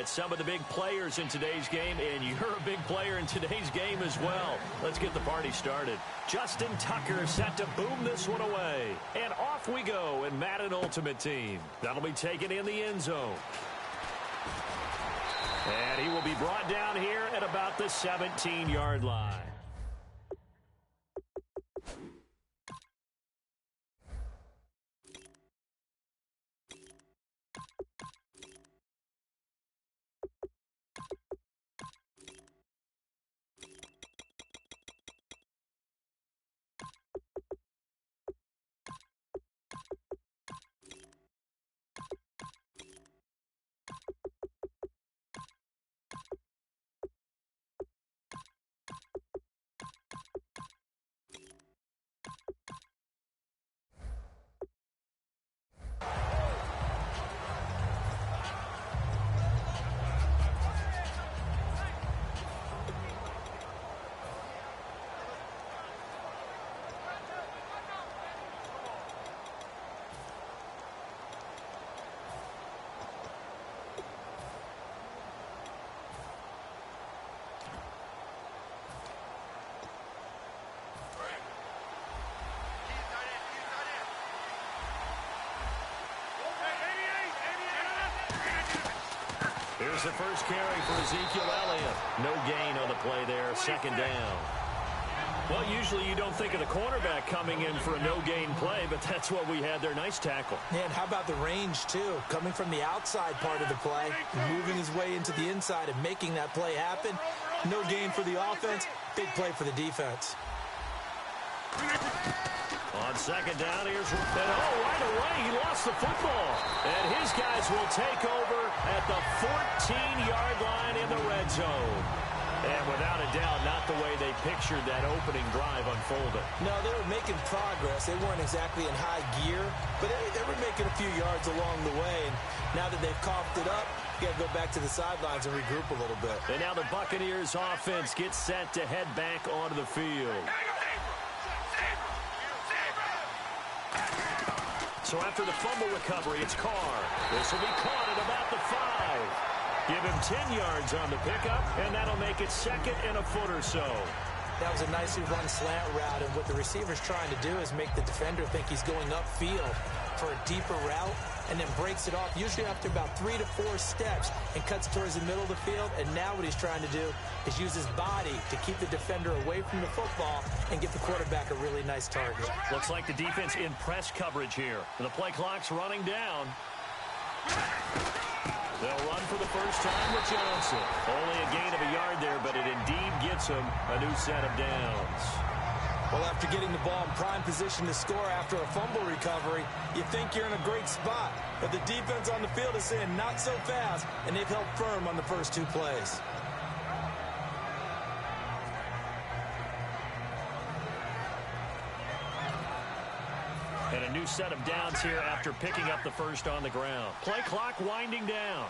at some of the big players in today's game, and you're a big player in today's game as well. Let's get the party started. Justin Tucker set to boom this one away. And off we go in Madden Ultimate Team. That'll be taken in the end zone. And he will be brought down here at about the 17-yard line. Here's the first carry for Ezekiel Elliott. No gain on the play there, second down. Well, usually you don't think of the cornerback coming in for a no-gain play, but that's what we had there. Nice tackle. And how about the range, too? Coming from the outside part of the play, moving his way into the inside and making that play happen. No gain for the offense, big play for the defense. On second down, here's right away, he lost the football. And his guys will take over at the 14-yard line in the red zone. And without a doubt, not the way they pictured that opening drive unfolded. No, they were making progress. They weren't exactly in high gear, but they were making a few yards along the way. And now that they've coughed it up, you got to go back to the sidelines and regroup a little bit. And now the Buccaneers offense gets set to head back onto the field. So after the fumble recovery, it's Carr. This will be caught at about the 5. Give him 10 yards on the pickup, and that'll make it second and a foot or so. That was a nicely run slant route, and what the receiver's trying to do is make the defender think he's going upfield for a deeper route, and then breaks it off, usually after about 3 to 4 steps, and cuts towards the middle of the field. And now what he's trying to do is use his body to keep the defender away from the football and give the quarterback a really nice target. Looks like the defense in press coverage here. The play clock's running down. They'll run for the first time with Johnson. Only a gain of a yard there, but it indeed gets him a new set of downs. Well, after getting the ball in prime position to score after a fumble recovery, you think you're in a great spot. But the defense on the field is saying not so fast, and they've held firm on the first 2 plays. And a new set of downs here after picking up the first on the ground. Play clock winding down.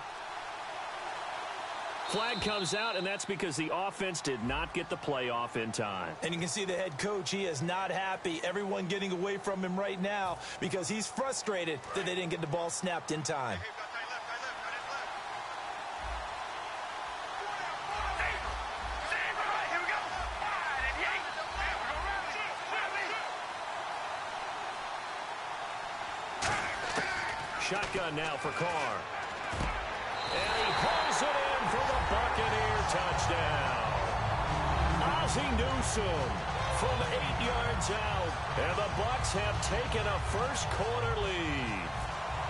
Flag comes out, and that's because the offense did not get the play off in time. And you can see the head coach, he is not happy. Everyone getting away from him right now because he's frustrated that they didn't get the ball snapped in time. Shotgun now for Carr. And he pulls it in for the Buccaneer touchdown. Ozzie Newsome from 8 yards out. And the Bucs have taken a first-quarter lead.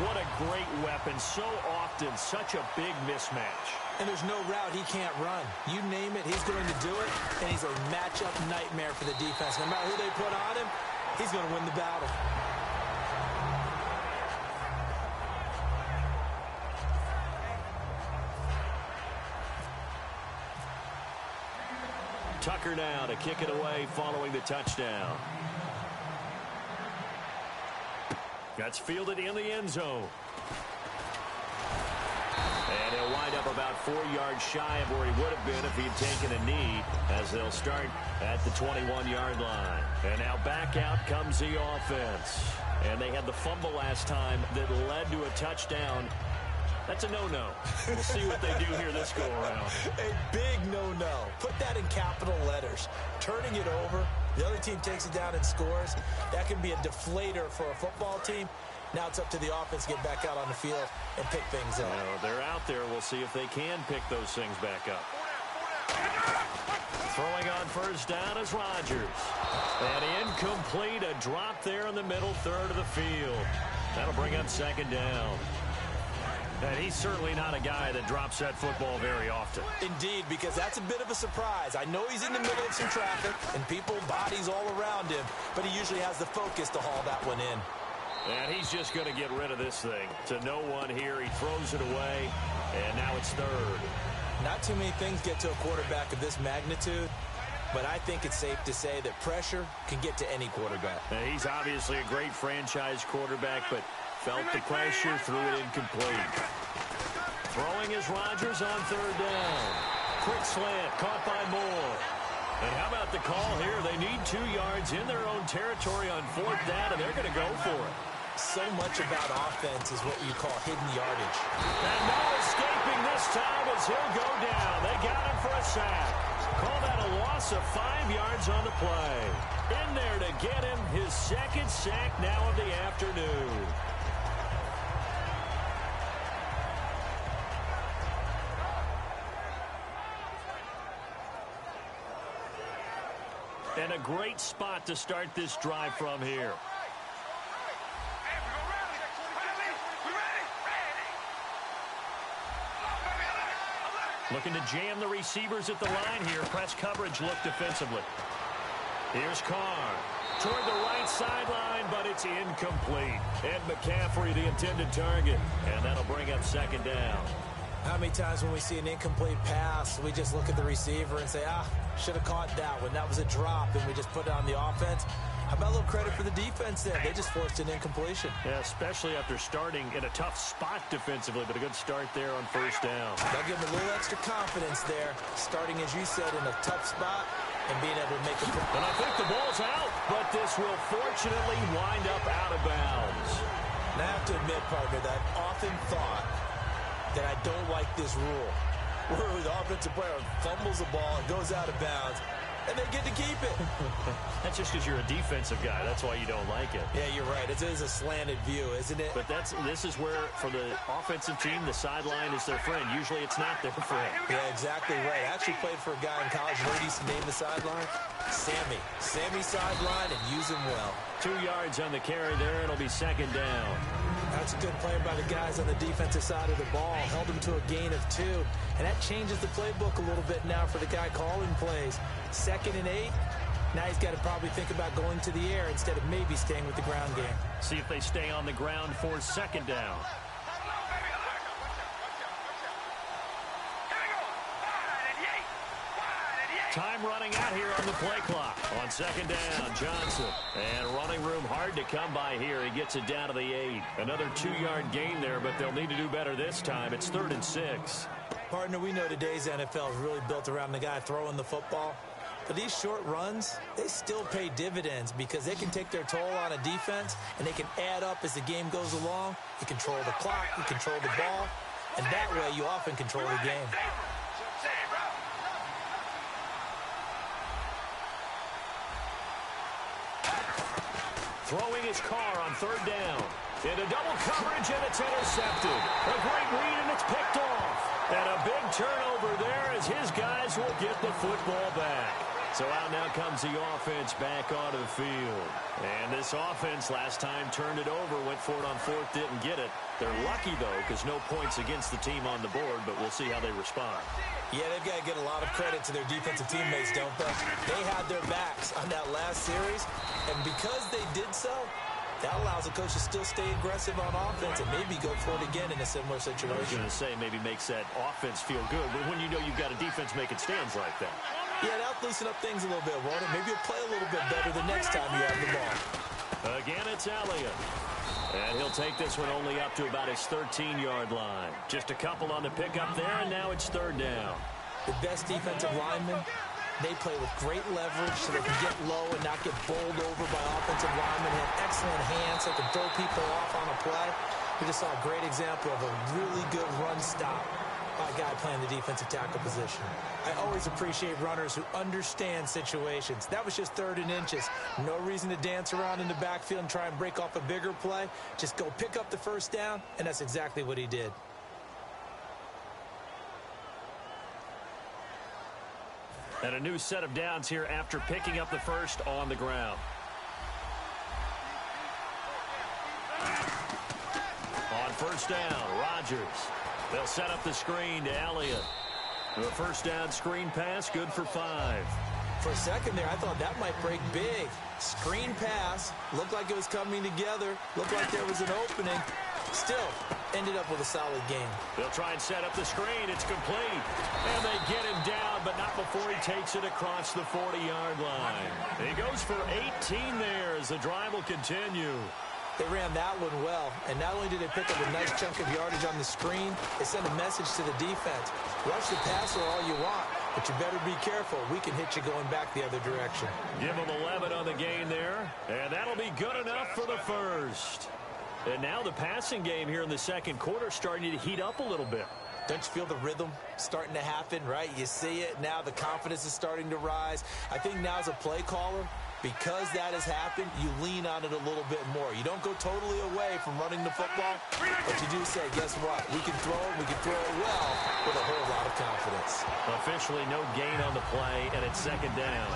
What a great weapon. So often, such a big mismatch. And there's no route he can't run. You name it, he's going to do it. And he's a matchup nightmare for the defense. No matter who they put on him, he's going to win the battle. Tucker now to kick it away following the touchdown. That's fielded in the end zone. And he'll wind up about 4 yards shy of where he would have been if he'd taken a knee, as they'll start at the 21-yard line. And now back out comes the offense. And they had the fumble last time that led to a touchdown. That's a no-no. We'll see what they do here this go-around. A big no-no. Put that in capital letters. Turning it over, the other team takes it down and scores. That can be a deflator for a football team. Now it's up to the offense to get back out on the field and pick things up. They're out there. We'll see if they can pick those things back up. Throwing on first down is Rodgers. And incomplete, a drop there in the middle third of the field. That'll bring up second down. And he's certainly not a guy that drops that football very often. Indeed, because that's a bit of a surprise. I know he's in the middle of some traffic and people, bodies all around him, but he usually has the focus to haul that one in. And he's just going to get rid of this thing. To no one here, he throws it away, and now it's third. Not too many things get to a quarterback of this magnitude, but I think it's safe to say that pressure can get to any quarterback. Now, he's obviously a great franchise quarterback, but felt the pressure, threw it incomplete. Throwing is Rodgers on third down. Quick slant, caught by Moore. And how about the call here? They need 2 yards in their own territory on fourth down, and they're going to go for it. So much about offense is what you call hidden yardage. And no escaping this time as he'll go down. They got him for a sack. Call that a loss of 5 yards on the play. In there to get him his second sack now of the afternoon. And a great spot to start this drive from here. Looking to jam the receivers at the line here. Press coverage look defensively. Here's Carr. Toward the right sideline, but it's incomplete. Ed McCaffrey, the intended target. And that'll bring up second down. How many times when we see an incomplete pass, we just look at the receiver and say, should have caught that one. That was a drop, and we just put it on the offense. How about a little credit for the defense there? They just forced an incompletion. Yeah, especially after starting in a tough spot defensively, but a good start there on first down. They'll give them a little extra confidence there, starting, as you said, in a tough spot and being able to make a... And I think the ball's out, but this will fortunately wind up out of bounds. And I have to admit, partner, that I've often thought that I don't like this rule, where the offensive player fumbles the ball and goes out of bounds, and they get to keep it. That's just because you're a defensive guy. That's why you don't like it. Yeah, you're right. It is a slanted view, isn't it? But this is where, for the offensive team, the sideline is their friend. Usually it's not their friend. Yeah, exactly right. I actually played for a guy in college. You know what he used to name the sideline? Sammy. Sammy sideline, and use him well. 2 yards on the carry there. It'll be second down. That's a good play by the guys on the defensive side of the ball. Held him to a gain of 2. And that changes the playbook a little bit now for the guy calling plays. 2nd and 8. Now he's got to probably think about going to the air instead of maybe staying with the ground game. See if they stay on the ground for second down. Time running out here on the play clock. On second down, Johnson. And running room hard to come by here. He gets it down to the 8. Another 2-yard gain there, but they'll need to do better this time. It's 3rd and 6. Partner, we know today's NFL is really built around the guy throwing the football. But these short runs, they still pay dividends because they can take their toll on a defense, and they can add up as the game goes along. You control the clock, you control the ball, and that way you often control the game. Throwing his Carr on third down. Into double coverage, and it's intercepted. A great read, and it's picked off. And a big turnover there as his guys will get the football back. So out now comes the offense back onto the field. And this offense last time turned it over, went for it on fourth, didn't get it. They're lucky, though, because no points against the team on the board, but we'll see how they respond. Yeah, they've got to get a lot of credit to their defensive teammates, don't they? They had their backs on that last series, and because they did so, that allows the coach to still stay aggressive on offense and maybe go for it again in a similar situation. I was going to say maybe makes that offense feel good, but when you know you've got a defense making stands like that. Yeah, that'll loosen up things a little bit, won't it? Maybe you'll play a little bit better the next time you have the ball. Again, it's Elliott. And he'll take this one only up to about his 13-yard line. Just a couple on the pickup there, and now it's third down. The best defensive linemen, they play with great leverage so they can get low and not get bowled over by offensive linemen. They have excellent hands so they can throw people off on a play. We just saw a great example of a really good run stop by a guy playing the defensive tackle position. I always appreciate runners who understand situations. That was just 3rd and inches. No reason to dance around in the backfield and try and break off a bigger play. Just go pick up the first down, and that's exactly what he did. And a new set of downs here after picking up the first on the ground. On first down, Rodgers. They'll set up the screen to Elliott. The first down screen pass, good for 5. For a second there, I thought that might break big. Screen pass, looked like it was coming together, looked like there was an opening. Still, ended up with a solid game. They'll try and set up the screen. It's complete. And they get him down, but not before he takes it across the 40-yard line. He goes for 18 there as the drive will continue. They ran that one well, and not only did they pick up a nice chunk of yardage on the screen, they sent a message to the defense. Rush the passer all you want, but you better be careful. We can hit you going back the other direction. Give them 11 on the gain there, and that'll be good enough for the first. And now the passing game here in the second quarter starting to heat up a little bit. Don't you feel the rhythm starting to happen, right? You see it. Now the confidence is starting to rise. I think now as a play caller, because that has happened, you lean on it a little bit more. You don't go totally away from running the football, but you do say, guess what? We can throw it well with a whole lot of confidence. Officially no gain on the play, and it's second down.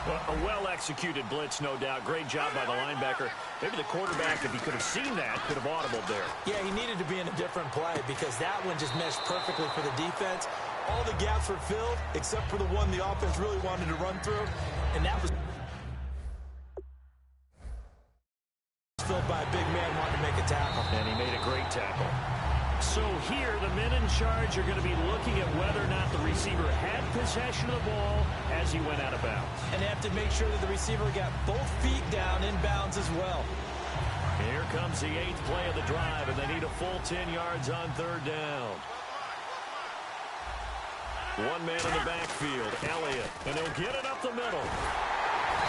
A well-executed blitz, no doubt. Great job by the linebacker. Maybe the quarterback, if he could have seen that, could have audibled there. Yeah, he needed to be in a different play because that one just meshed perfectly for the defense. All the gaps were filled except for the one the offense really wanted to run through, and that was filled by a big man wanting to make a tackle. And he made a great tackle. So here, the men in charge are going to be looking at whether or not the receiver had possession of the ball as he went out of bounds. And they have to make sure that the receiver got both feet down in bounds as well. Here comes the 8th play of the drive, and they need a full 10 yards on third down. One man in the backfield, Elliott, and he'll get it up the middle.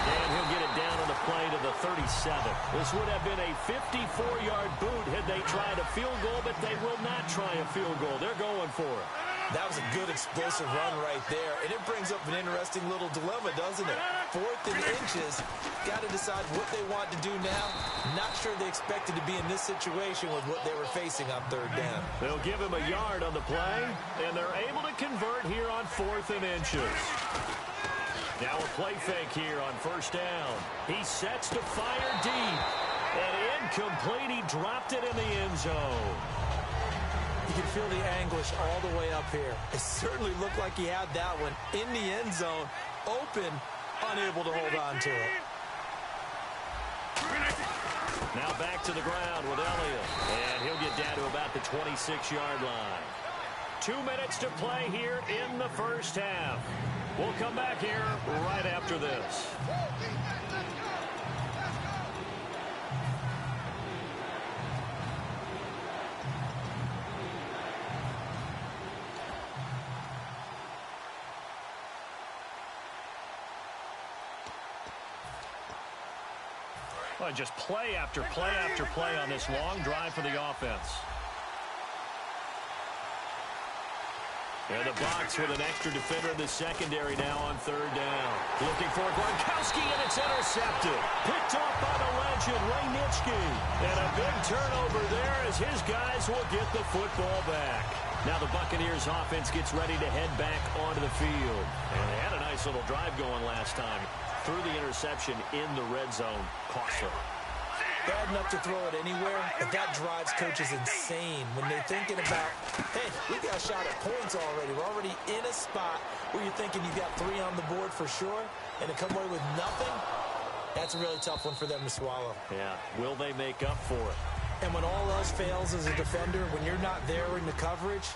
And he'll get it down on the play to the 37. This would have been a 54-yard boot had they tried a field goal, but they will not try a field goal. They're going for it. That was a good explosive run right there, and it brings up an interesting little dilemma, doesn't it? 4th and inches, got to decide what they want to do now. Not sure they expected to be in this situation with what they were facing on third down. They'll give him a yard on the play, and they're able to convert here on 4th and inches. Now a play fake here on first down. He sets to fire deep, and incomplete. He dropped it in the end zone. You can feel the anguish all the way up here. It certainly looked like he had that one in the end zone, open, unable to hold on to it. Now back to the ground with Elliott, and he'll get down to about the 26-yard line. 2 minutes to play here in the first half. We'll come back here right after this. Well, just play after play after play on this long drive for the offense. And the box with an extra defender in the secondary now on third down. Looking for Gronkowski, and it's intercepted. Picked off by the legend, Ray Nitschke. And a big turnover there as his guys will get the football back. Now the Buccaneers offense gets ready to head back onto the field. And they had a nice little drive going last time. Threw the interception in the red zone. Costly. Bad enough to throw it anywhere, but that drives coaches insane when they're thinking about, hey, we got a shot at points already. We're already in a spot where you're thinking you've got 3 on the board for sure, and to come away with nothing, that's a really tough one for them to swallow. Yeah, will they make up for it? And when all else fails as a defender, when you're not there in the coverage,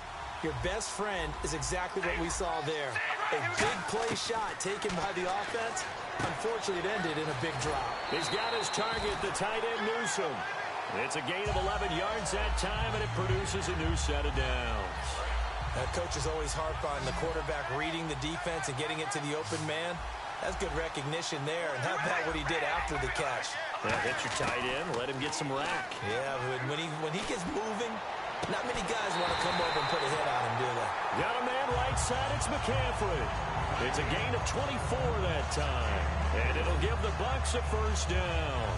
your best friend is exactly what we saw there. A big play shot taken by the offense. Unfortunately, it ended in a big drop. He's got his target, the tight end Newsome. It's a gain of 11 yards that time, and it produces a new set of downs. Coaches always harp on the quarterback reading the defense and getting it to the open man. That's good recognition there. And how about what he did after the catch? Yeah, hit your tight end. Let him get some rack. Yeah, but when he gets moving, not many guys want to come over and put a hit on him, do they? Got a man right side. It's McCaffrey. It's a gain of 24 that time. And it'll give the Bucs a first down.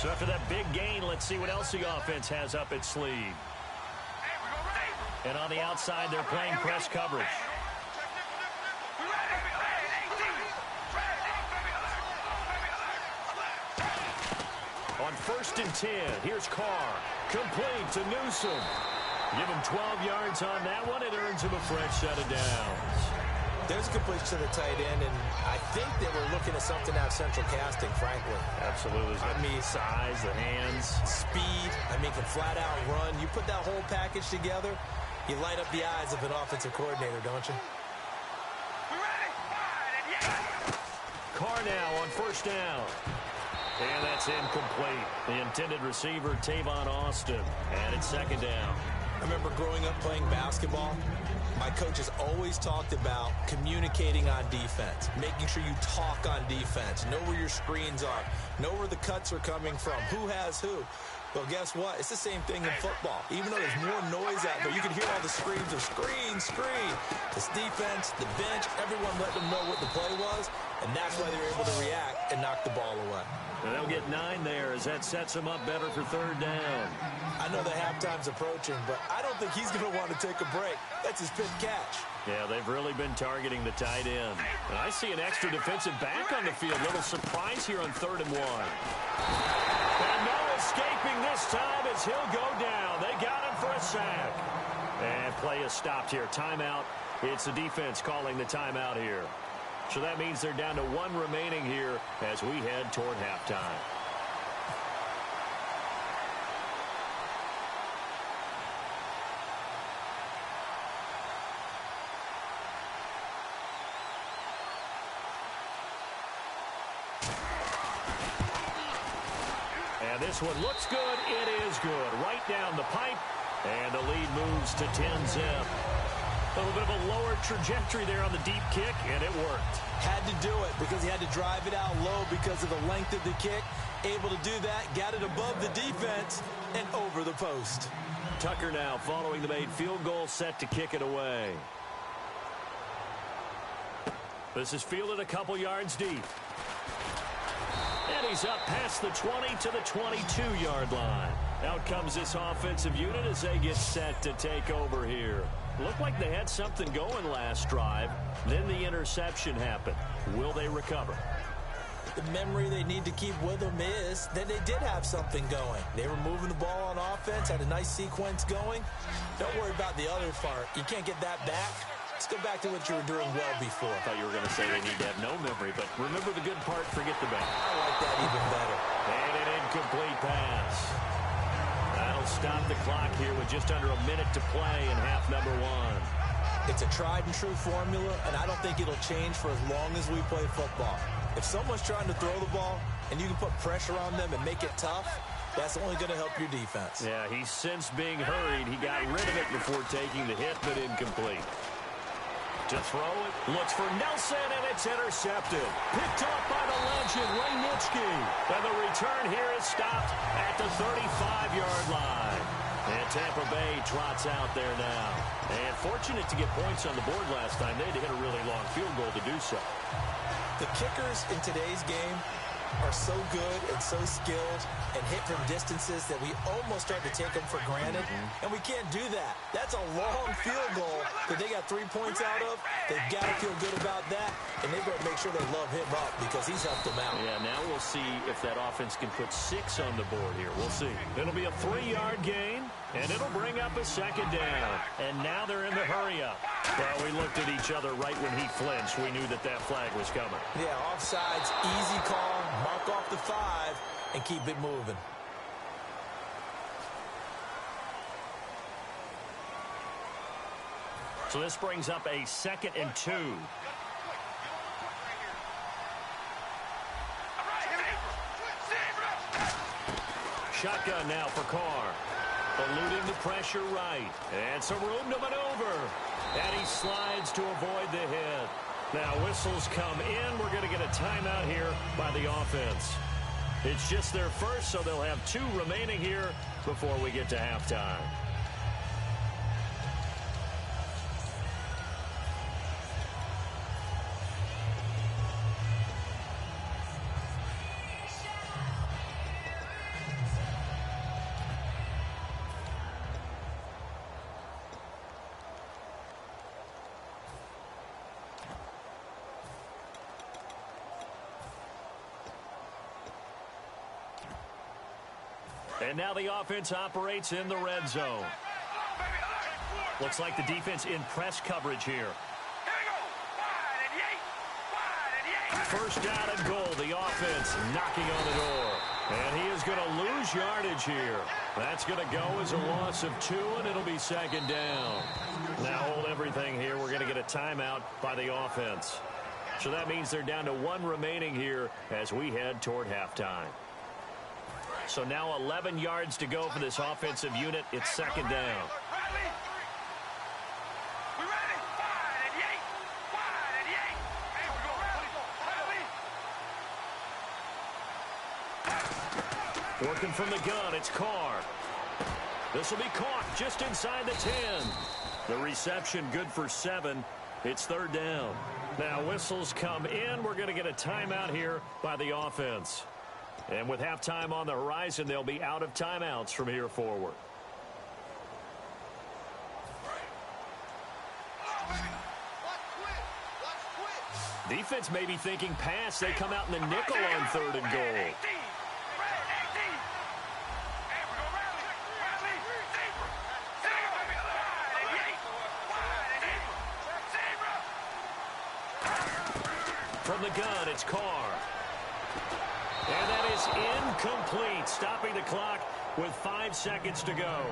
So after that big gain, let's see what else the offense has up its sleeve. And on the outside, they're playing press coverage. On 1st and 10, here's Carr. Complete to Newsome. Give him 12 yards on that one. It earns him a fresh set of downs. There's a completion to the tight end, and I think they were looking at something out of central casting, frankly. Absolutely. I mean, size, the hands. Speed. I mean, can flat out run. You put that whole package together, you light up the eyes of an offensive coordinator, don't you? Carr now on 1st down. And that's incomplete. The intended receiver, Tavon Austin. And it's 2nd down. I remember growing up playing basketball. My coaches always talked about communicating on defense, making sure you talk on defense, know where your screens are, know where the cuts are coming from, who has who. Well, guess what? It's the same thing in football. Even though there's more noise out there, you can hear all the screams of screen, screen. This defense, the bench, everyone let them know what the play was, and that's why they were able to react and knock the ball away. And they'll get 9 there as that sets them up better for 3rd down. I know the halftime's approaching, but I don't think he's going to want to take a break. That's his fifth catch. Yeah, they've really been targeting the tight end. And I see an extra defensive back on the field. Little surprise here on 3rd and 1. And no escaping this time as he'll go down. They got him for a sack. And play is stopped here. Timeout. It's the defense calling the timeout here. So that means they're down to 1 remaining here as we head toward halftime. And this one looks good. It is good. Right down the pipe. And the lead moves to 10-zip. A little bit of a lower trajectory there on the deep kick, and it worked. Had to do it because he had to drive it out low because of the length of the kick. Able to do that, got it above the defense, and over the post. Tucker now following the made field goal, set to kick it away. This is fielded a couple yards deep. And he's up past the 20 to the 22-yard line. Out comes this offensive unit as they get set to take over here. Looked like they had something going last drive. Then the interception happened. Will they recover? The memory they need to keep with them is that they did have something going. They were moving the ball on offense, had a nice sequence going. Don't worry about the other part. You can't get that back. Let's go back to what you were doing well before. I thought you were going to say they need to have no memory, but remember the good part, forget the bad. I like that even better. And an incomplete pass. That'll stop the clock here with just under a minute to play in half number 1. It's a tried and true formula, and I don't think it'll change for as long as we play football. If someone's trying to throw the ball and you can put pressure on them and make it tough, that's only going to help your defense. Yeah, he's since being hurried. He got rid of it before taking the hit, but incomplete. To throw it, looks for Nelson, and it's intercepted. Picked up by the legend, Ray Nitschke. And the return here is stopped at the 35-yard line. And Tampa Bay trots out there now. And fortunate to get points on the board last time. They had to hit a really long field goal to do so. The kickers in today's game are so good and so skilled and hit from distances that we almost start to take them for granted, and we can't do that. That's a long field goal that they got 3 points out of. They've got to feel good about that, and they better make sure they love him up because he's helped them out. Yeah, now we'll see if that offense can put 6 on the board here. We'll see. It'll be a 3-yard gain, and it'll bring up a 2nd down. And now they're in the hurry-up. Well, we looked at each other right when he flinched. We knew that that flag was coming. Yeah, offsides, easy call, mark off the 5, and keep it moving. So this brings up a 2nd and 2. Shotgun now for Carr. Eluding the pressure right. And some room to maneuver. And he slides to avoid the hit. Now whistles come in. We're going to get a timeout here by the offense. It's just their first, so they'll have 2 remaining here before we get to halftime. And now the offense operates in the red zone. Looks like the defense in press coverage here. First down and goal. The offense knocking on the door. And he is going to lose yardage here. That's going to go as a loss of 2, and it'll be second down. Now hold everything here. We're going to get a timeout by the offense. So that means they're down to 1 remaining here as we head toward halftime. So now 11 yards to go for this offensive unit. It's second down. Working from the gun, it's Carr. This will be caught just inside the 10. The reception good for 7. It's third down. Now whistles come in. We're going to get a timeout here by the offense. And with halftime on the horizon, they'll be out of timeouts from here forward. Defense may be thinking pass. They come out in the nickel on third and goal. From the gun, it's Carr. And that is incomplete, stopping the clock with 5 seconds to go.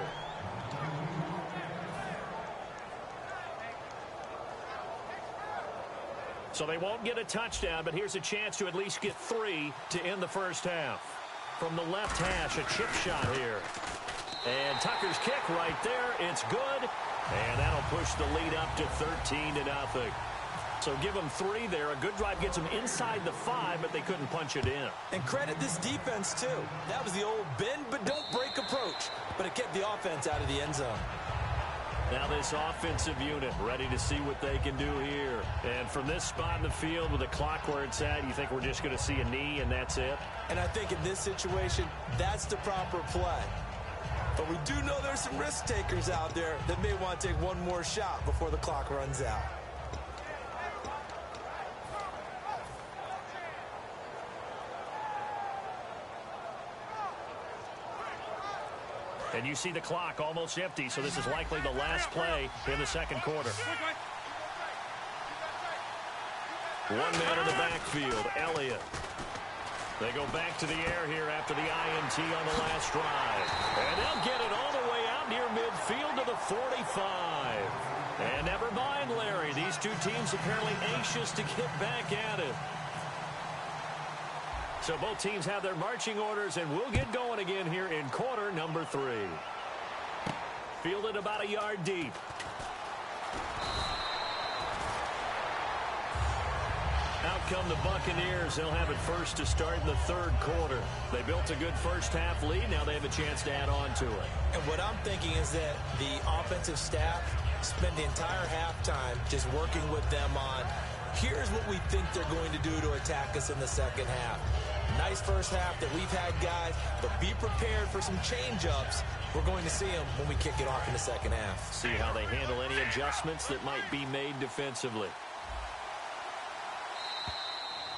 So they won't get a touchdown, but here's a chance to at least get 3 to end the first half. From the left hash, a chip shot here. And Tucker's kick right there. It's good. And that'll push the lead up to 13-0. So give them 3 there. A good drive gets them inside the 5, but they couldn't punch it in. And credit this defense, too. That was the old bend but don't break approach. But it kept the offense out of the end zone. Now this offensive unit ready to see what they can do here. And from this spot in the field with the clock where it's at, you think we're just going to see a knee and that's it? And I think in this situation, that's the proper play. But we do know there's some risk takers out there that may want to take one more shot before the clock runs out. And you see the clock almost empty, so this is likely the last play in the second quarter. One man in the backfield, Elliott. They go back to the air here after the INT on the last drive. And they'll get it all the way out near midfield to the 45. And never mind, Larry. These two teams apparently anxious to get back at it. So both teams have their marching orders, and we'll get going again here in quarter number 3. Fielded about a yard deep. Out come the Buccaneers. They'll have it first to start in the third quarter. They built a good first half lead. Now they have a chance to add on to it. And what I'm thinking is that the offensive staff spend the entire halftime just working with them on, here's what we think they're going to do to attack us in the second half. Nice first half that we've had, guys, but be prepared for some change-ups. We're going to see them when we kick it off in the second half. See how they handle any adjustments that might be made defensively.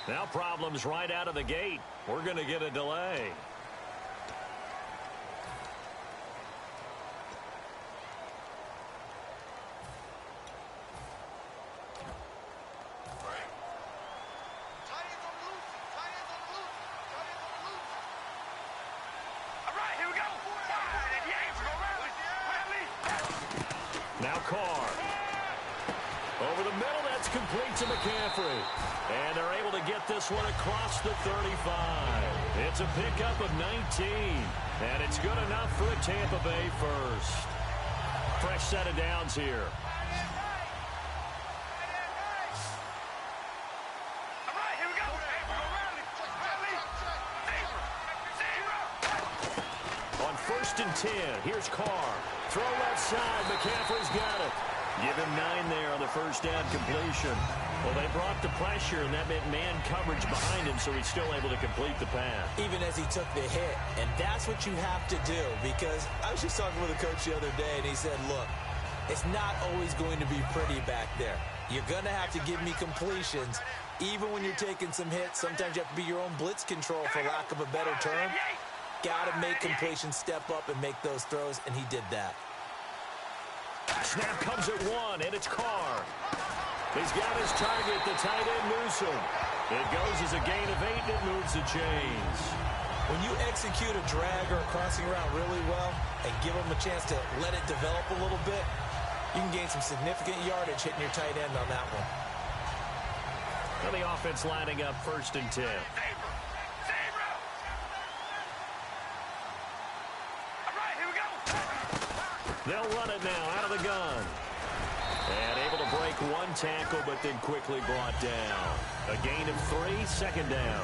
Now problems right out of the gate. We're going to get a delay. Now Carr. Over the middle, that's complete to McCaffrey. And they're able to get this one across the 35. It's a pickup of 19. And it's good enough for a Tampa Bay first. Fresh set of downs here. 1st and 10. Here's Carr. Throw left side. McCaffrey's got it. Give him 9 there on the first down completion. Well, they brought the pressure, and that meant man coverage behind him, so he's still able to complete the pass. Even as he took the hit. And that's what you have to do, because I was just talking with a coach the other day, and he said, look, it's not always going to be pretty back there. You're going to have to give me completions. Even when you're taking some hits, sometimes you have to be your own blitz control, for lack of a better term. Got to make completions, step up, and make those throws, and he did that. Snap comes at 1, and it's Carr. He's got his target, the tight end Newsome. It goes as a gain of 8, and it moves the chains. When you execute a drag or a crossing route really well and give them a chance to let it develop a little bit, you can gain some significant yardage hitting your tight end on that one. Well, the offense lining up 1st and 10. They'll run it now out of the gun. And able to break 1 tackle, but then quickly brought down. A gain of 3, 2nd down.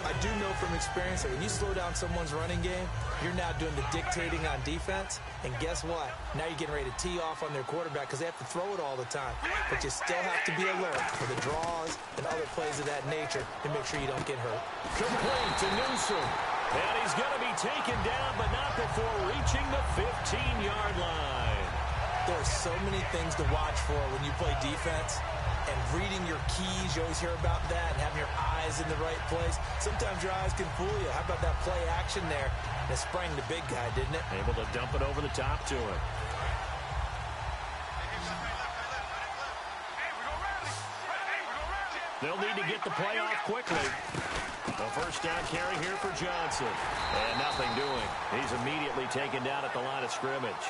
I do know from experience that when you slow down someone's running game, you're now doing the dictating on defense. And guess what? Now you're getting ready to tee off on their quarterback because they have to throw it all the time. But you still have to be alert for the draws and other plays of that nature to make sure you don't get hurt. Complete to Newsome. And he's going to be taken down, but not before reaching the 15-yard line. There's so many things to watch for when you play defense. And reading your keys, you always hear about that, and having your eyes in the right place. Sometimes your eyes can fool you. How about that play action there? And it sprang the big guy, didn't it? Able to dump it over the top to him. They'll need to get the play off quickly. A first down carry here for Johnson. And nothing doing. He's immediately taken down at the line of scrimmage.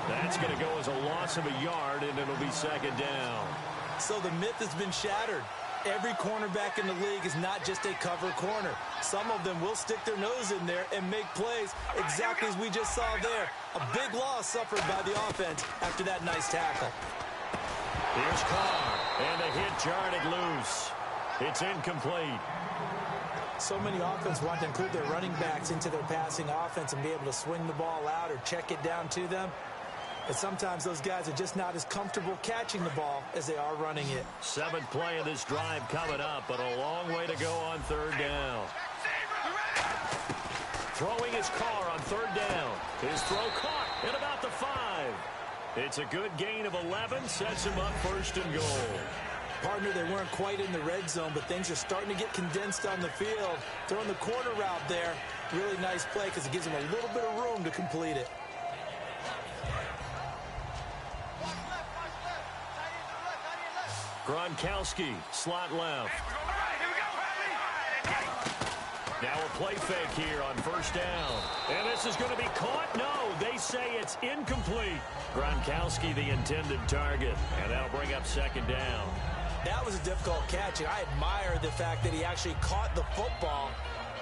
That's going to go as a loss of a yard, and it'll be 2nd down. So the myth has been shattered. Every cornerback in the league is not just a cover corner. Some of them will stick their nose in there and make plays exactly as we just saw there. A big loss suffered by the offense after that nice tackle. Here's Carr, and the hit jarred it loose. It's incomplete. So many offenses want to include their running backs into their passing offense and be able to swing the ball out or check it down to them. But sometimes those guys are just not as comfortable catching the ball as they are running it. 7th play of this drive coming up, but a long way to go on 3rd down. Throwing his Carr on 3rd down. His throw caught at about the 5. It's a good gain of 11, sets him up 1st and goal. Partner, they weren't quite in the red zone, but things are starting to get condensed on the field. Throwing the corner route there, really nice play because it gives them a little bit of room to complete it. Gronkowski, slot left. Now a play fake here on 1st down. And this is going to be caught. No, they say it's incomplete. Gronkowski, the intended target. And that'll bring up 2nd down. That was a difficult catch, and I admire the fact that he actually caught the football,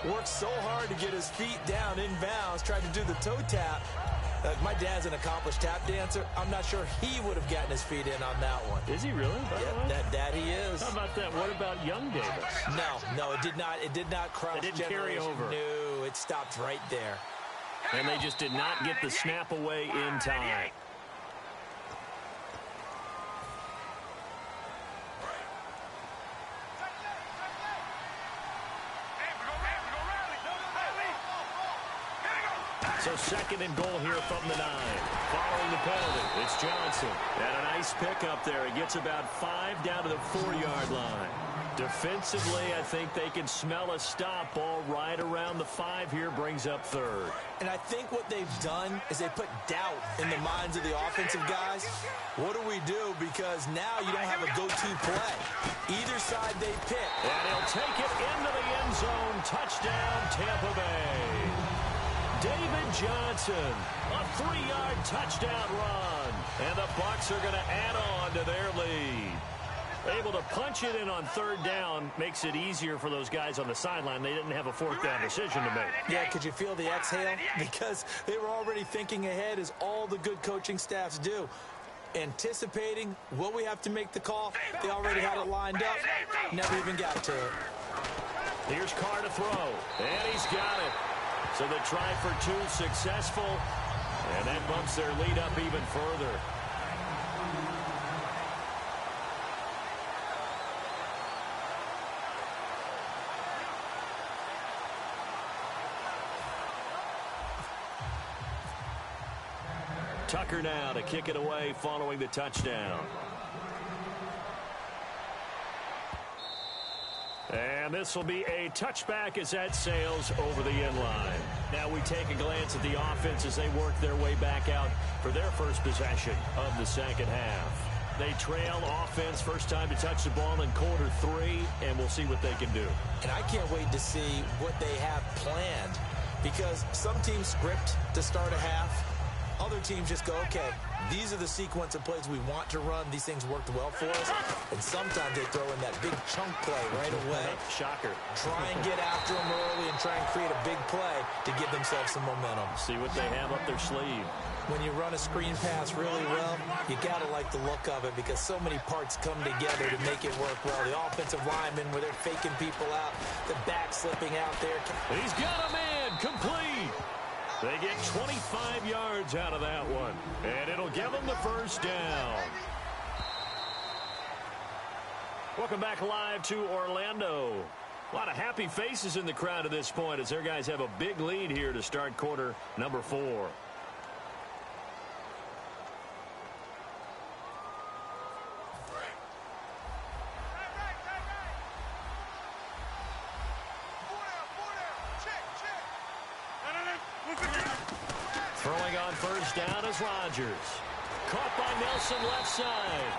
worked so hard to get his feet down inbounds, tried to do the toe tap. My dad's an accomplished tap dancer. I'm not sure he would have gotten his feet in on that one. Is he really? Yeah, that he is. How about that? What about young Davis? No, it did not. It did not cross. It didn't carry over. No, it stopped right there. And they just did not get the snap away in time. So 2nd and goal here from the 9. Following the penalty, it's Johnson. And a nice pickup there. He gets about 5 down to the 4-yard line. Defensively, I think they can smell a stop. Ball right around the 5 here, brings up 3rd. And I think what they've done is they put doubt in the minds of the offensive guys. What do we do? Because now you don't have a go-to play. Either side they pick. And he'll take it into the end zone. Touchdown, Tampa Bay. David Johnson, a 3-yard touchdown run. And the Bucs are going to add on to their lead. Able to punch it in on 3rd down makes it easier for those guys on the sideline. They didn't have a 4th down decision to make. Yeah, could you feel the exhale? Because they were already thinking ahead, as all the good coaching staffs do. Anticipating, will we have to make the call? They already had it lined up. Never even got to it. Here's Carr to throw. And he's got it. So the try for 2 successful. And that bumps their lead up even further. Tucker now to kick it away following the touchdown. And this will be a touchback as that sails over the end line. Now we take a glance at the offense as they work their way back out for their first possession of the second half. They trail offense, first time to touch the ball in quarter 3, and we'll see what they can do. And I can't wait to see what they have planned, because some teams script to start a half. Other teams just go, okay, these are the sequence of plays we want to run. These things worked well for us. And sometimes they throw in that big chunk play right away. Shocker. Try and get after them early and try and create a big play to give themselves some momentum. See what they have up their sleeve. When you run a screen pass really well, you got to like the look of it, because so many parts come together to make it work well. The offensive linemen, where they're faking people out, the back slipping out there. He's got a man, complete. They get 25 yards out of that one, and it'll give them the first down. Welcome back live to Orlando. A lot of happy faces in the crowd at this point as their guys have a big lead here to start quarter number 4. Throwing on first down is Rodgers. Caught by Nelson left side.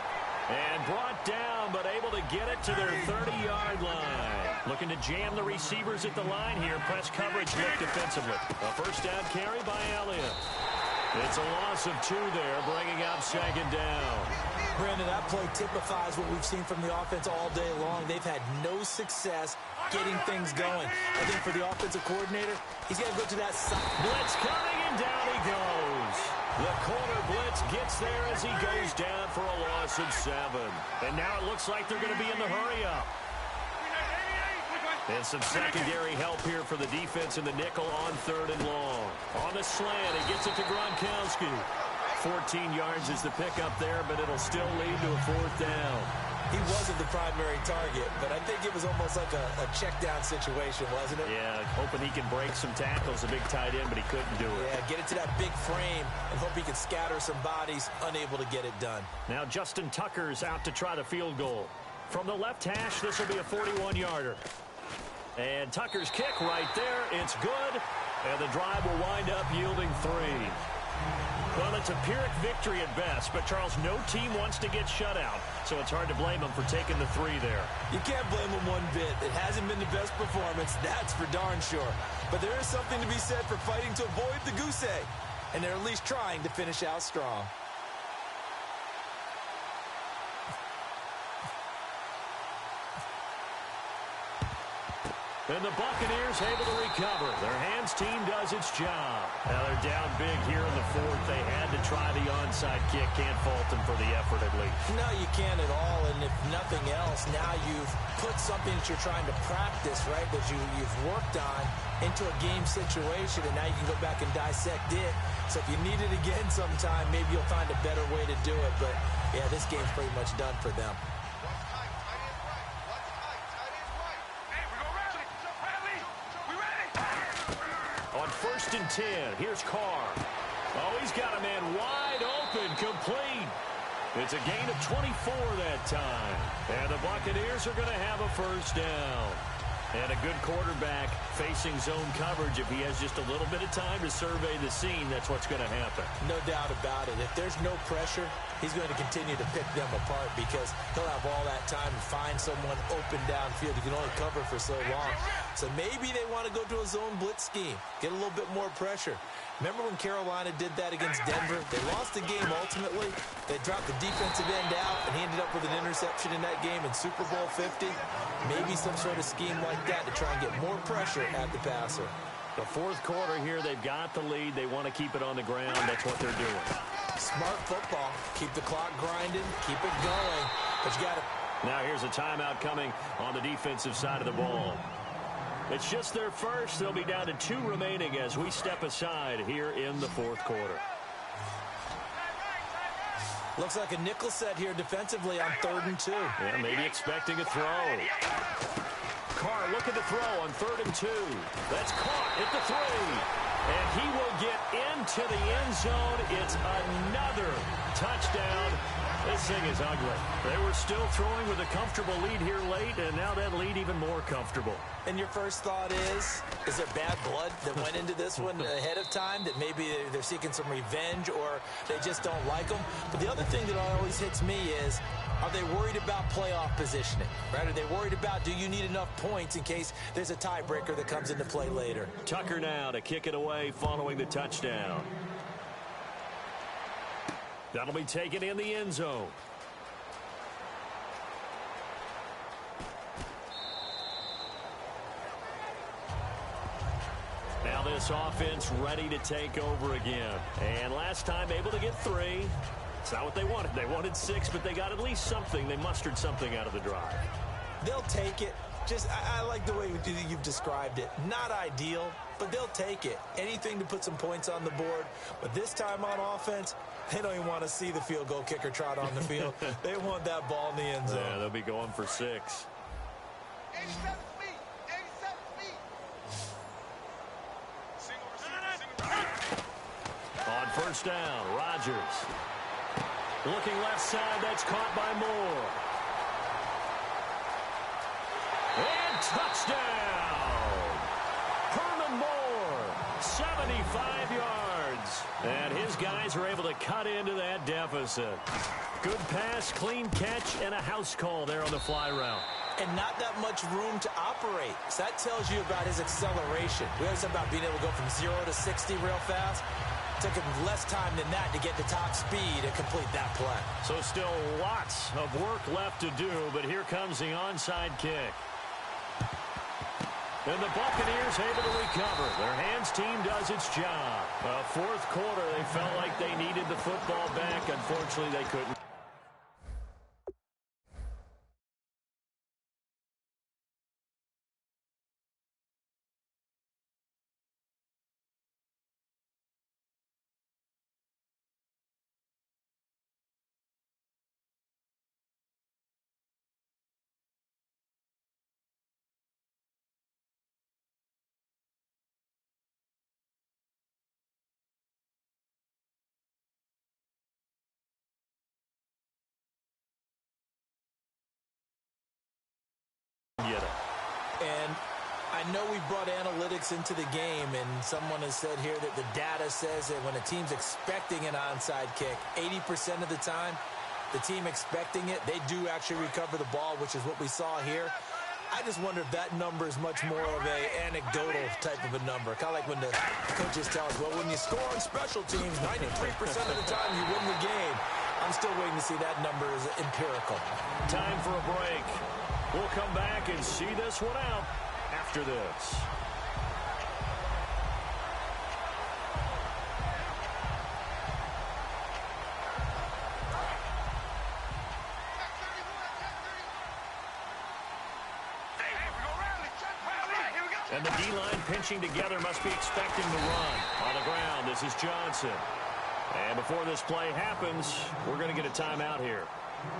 And brought down, but able to get it to their 30-yard line. Looking to jam the receivers at the line here. Press coverage look defensively. A first down carry by Elliott. It's a loss of 2 there, bringing up second down. Brandon, that play typifies what we've seen from the offense all day long. They've had no success getting things going. I think for the offensive coordinator, he's got to go to that side. Blitz coming, and down he goes. The corner blitz gets there as he goes down for a loss of 7. And now it looks like they're going to be in the hurry-up. And some secondary help here for the defense in the nickel on 3rd and long. On the slant, he gets it to Gronkowski. 14 yards is the pickup there, but it'll still lead to a 4th down. He wasn't the primary target, but I think it was almost like a check-down situation, wasn't it? Yeah, hoping he can break some tackles, a big tight end, but he couldn't do it. Yeah, get it to that big frame and hope he can scatter some bodies, unable to get it done. Now Justin Tucker's out to try the field goal. From the left hash, this will be a 41-yarder. And Tucker's kick right there, it's good, and the drive will wind up yielding 3. Well, it's a Pyrrhic victory at best, but Charles, no team wants to get shut out, so it's hard to blame them for taking the 3 there. You can't blame them one bit. It hasn't been the best performance, that's for darn sure. But there is something to be said for fighting to avoid the goose egg, and they're at least trying to finish out strong. And the Buccaneers able to recover. Their hands team does its job. Now they're down big here in the 4th. They had to try the onside kick. Can't fault them for the effort at least. No, you can't at all. And if nothing else, now you've put something that you're trying to practice, right, that you've worked on into a game situation, and now you can go back and dissect it. So if you need it again sometime, maybe you'll find a better way to do it. But, yeah, this game's pretty much done for them. On 1st and 10, here's Carr. Oh, he's got a man wide open, complete. It's a gain of 24 that time. And the Buccaneers are going to have a first down. And a good quarterback facing zone coverage. If he has just a little bit of time to survey the scene, that's what's going to happen. No doubt about it. If there's no pressure, he's going to continue to pick them apart because he'll have all that time to find someone open downfield. He can only cover for so long. So maybe they want to go to a zone blitz scheme, get a little bit more pressure. Remember when Carolina did that against Denver? They lost the game ultimately. They dropped the defensive end out, and he ended up with an interception in that game in Super Bowl 50. Maybe some sort of scheme like that to try and get more pressure at the passer. The 4th quarter here, they've got the lead. They want to keep it on the ground. That's what they're doing. Smart football. Keep the clock grinding. Keep it going. But you got to... Now here's a timeout coming on the defensive side of the ball. It's just their first. They'll be down to 2 remaining as we step aside here in the 4th quarter. Looks like a nickel set here defensively on 3rd and 2. Yeah, maybe expecting a throw. Carr looking to throw on 3rd and 2. That's caught at the 3. And he will get into the end zone. It's another touchdown. This thing is ugly. They were still throwing with a comfortable lead here late, and now that lead even more comfortable. And your first thought is there bad blood that went into this one ahead of time, that maybe they're seeking some revenge or they just don't like them? But the other thing that always hits me is, are they worried about playoff positioning? Right? Are they worried about, do you need enough points in case there's a tiebreaker that comes into play later? Tucker now to kick it away following the touchdown. That'll be taken in the end zone. Now this offense ready to take over again. And last time able to get 3. It's not what they wanted. They wanted 6, but they got at least something. They mustered something out of the drive. They'll take it. I like the way you've described it. Not ideal, but they'll take it. Anything to put some points on the board. But this time on offense, they don't even want to see the field goal kicker trot on the field. They want that ball in the end zone. Yeah, they'll be going for 6. 87 feet. 87 feet. Single receiver. On first down, Rodgers. Looking left side, that's caught by Moore. And touchdown! Herman Moore, 75 yards. And his guys are able to cut into that deficit. Good pass, clean catch, and a house call there on the fly route. And not that much room to operate. So that tells you about his acceleration. We always talk about being able to go from 0 to 60 real fast. It took him less time than that to get to top speed and complete that play. So still lots of work left to do, but here comes the onside kick. And the Buccaneers able to recover. Their hands team does its job. Fourth quarter, they felt like they needed the football back. Unfortunately, they couldn't. Get it. And I know we brought analytics into the game, and someone has said here that the data says that when a team's expecting an onside kick, 80% of the time, the team expecting it, they do actually recover the ball, which is what we saw here. I just wonder if that number is much more of a anecdotal type of a number. Kind of like when the coaches tell us, well, when you score on special teams, 93% of the time you win the game. I'm still waiting to see that number is empirical. Time for a break. We'll come back and see this one out after this. And the D-line pinching together, must be expecting the run. On the ground, this is Johnson. And before this play happens, we're going to get a timeout here.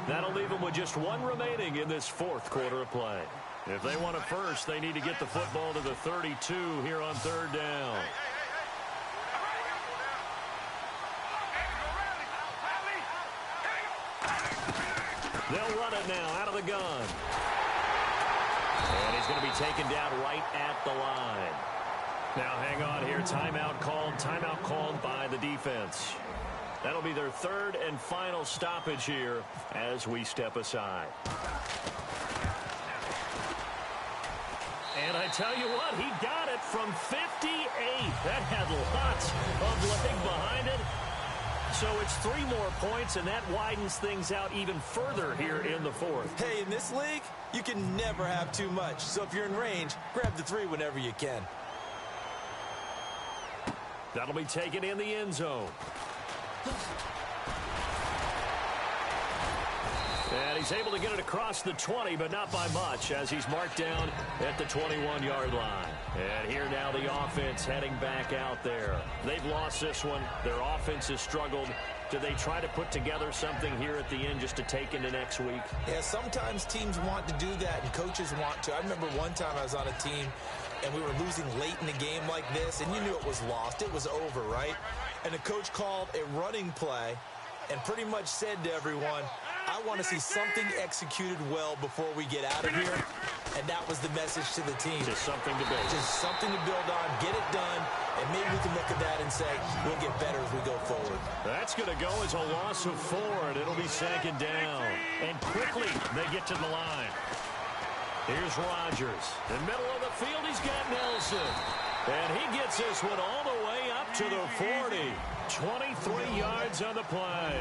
That'll leave them with just 1 remaining in this fourth quarter of play. If they want it first, they need to get the football to the 32 here on third down. They'll run it now out of the gun. And he's going to be taken down right at the line. Now hang on here. Timeout called by the defense. That'll be their third and final stoppage here as we step aside. And I tell you what, he got it from 58. That had lots of leg behind it. So it's 3 more points, and that widens things out even further here in the fourth. Hey, in this league, you can never have too much. So if you're in range, grab the 3 whenever you can. That'll be taken in the end zone. And he's able to get it across the 20, but not by much, as he's marked down at the 21-yard line. And here now the offense heading back out there. They've lost this one. Their offense has struggled. Do they try to put together something here at the end just to take into next week? Yeah, sometimes teams want to do that, and coaches want to. I remember one time I was on a team, and we were losing late in a game like this, and you knew it was lost. It was over, right? And the coach called a running play and pretty much said to everyone, I want to see something executed well before we get out of here. And that was the message to the team. Just something to build. Just something to build on, get it done, and maybe we can look at that and say, we'll get better as we go forward. That's going to go as a loss of 4, and it'll be second down. And quickly, they get to the line. Here's Rodgers. In the middle of the field, he's got Nelson. And he gets this one all the way up to the 40. 23 yards on the play.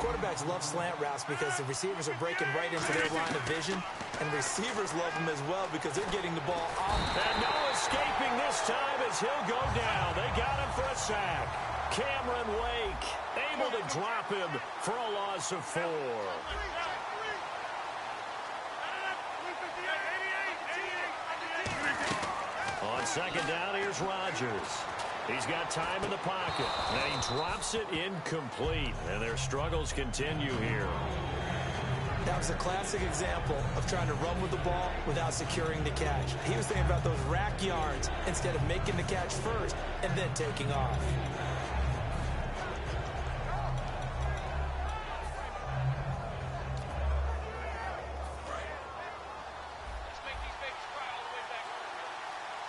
Quarterbacks love slant routes because the receivers are breaking right into their line of vision, and receivers love them as well because they're getting the ball off. And no escaping this time as he'll go down. They got him for a sack. Cameron Wake able to drop him for a loss of 4. On second down, here's Rodgers. He's got time in the pocket, and he drops it incomplete, and their struggles continue here. That was a classic example of trying to run with the ball without securing the catch. He was thinking about those rack yards instead of making the catch first and then taking off.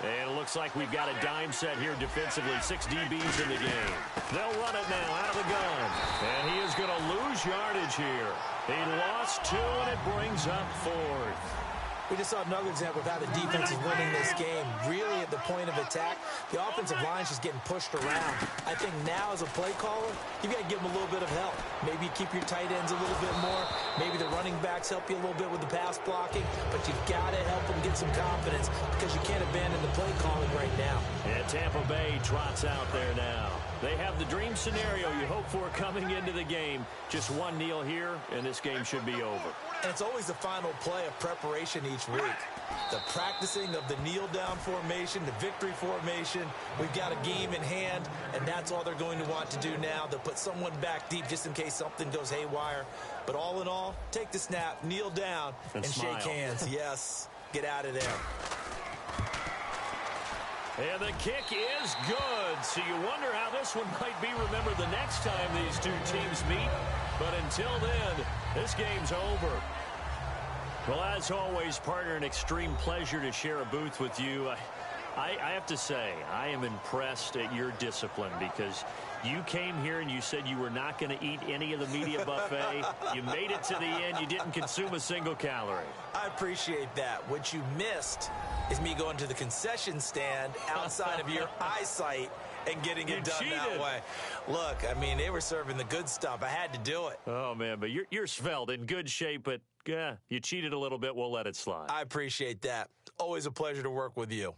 And it looks like we've got a dime set here defensively. 6 DBs in the game. They'll run it now out of the gun. And he is going to lose yardage here. He lost 2, and it brings up 4th. We just saw another example of how the defense is winning this game. Really at the point of attack, the offensive line's just getting pushed around. I think now as a play caller, you've got to give them a little bit of help. Maybe keep your tight ends a little bit more. Maybe the running backs help you a little bit with the pass blocking. But you've got to help them get some confidence because you can't abandon the play calling right now. And Tampa Bay trots out there now. They have the dream scenario you hope for coming into the game. Just one kneel here, and this game should be over. And it's always the final play of preparation each week. The practicing of the kneel-down formation, the victory formation. We've got a game in hand, and that's all they're going to want to do now. They'll put someone back deep just in case something goes haywire. But all in all, take the snap, kneel down, and shake hands. Yes, get out of there. And the kick is good. So you wonder how this one might be remembered the next time these two teams meet. But until then, this game's over. Well, as always, partner, an extreme pleasure to share a booth with you. I have to say, I am impressed at your discipline because you came here and you said you were not going to eat any of the media buffet. You made it to the end. You didn't consume a single calorie. I appreciate that. What you missed is me going to the concession stand outside of your eyesight and getting it done that way. Look, I mean, they were serving the good stuff. I had to do it. Oh, man, but you're svelte, in good shape, but you cheated a little bit. We'll let it slide. I appreciate that. Always a pleasure to work with you.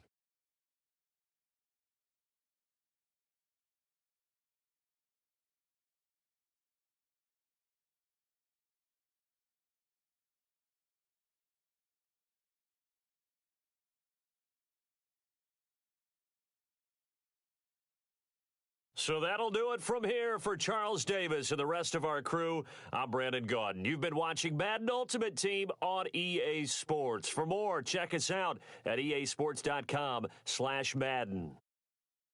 So that'll do it from here for Charles Davis and the rest of our crew. I'm Brandon Gaudin. You've been watching Madden Ultimate Team on EA Sports. For more, check us out at easports.com/Madden.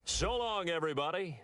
So long, everybody.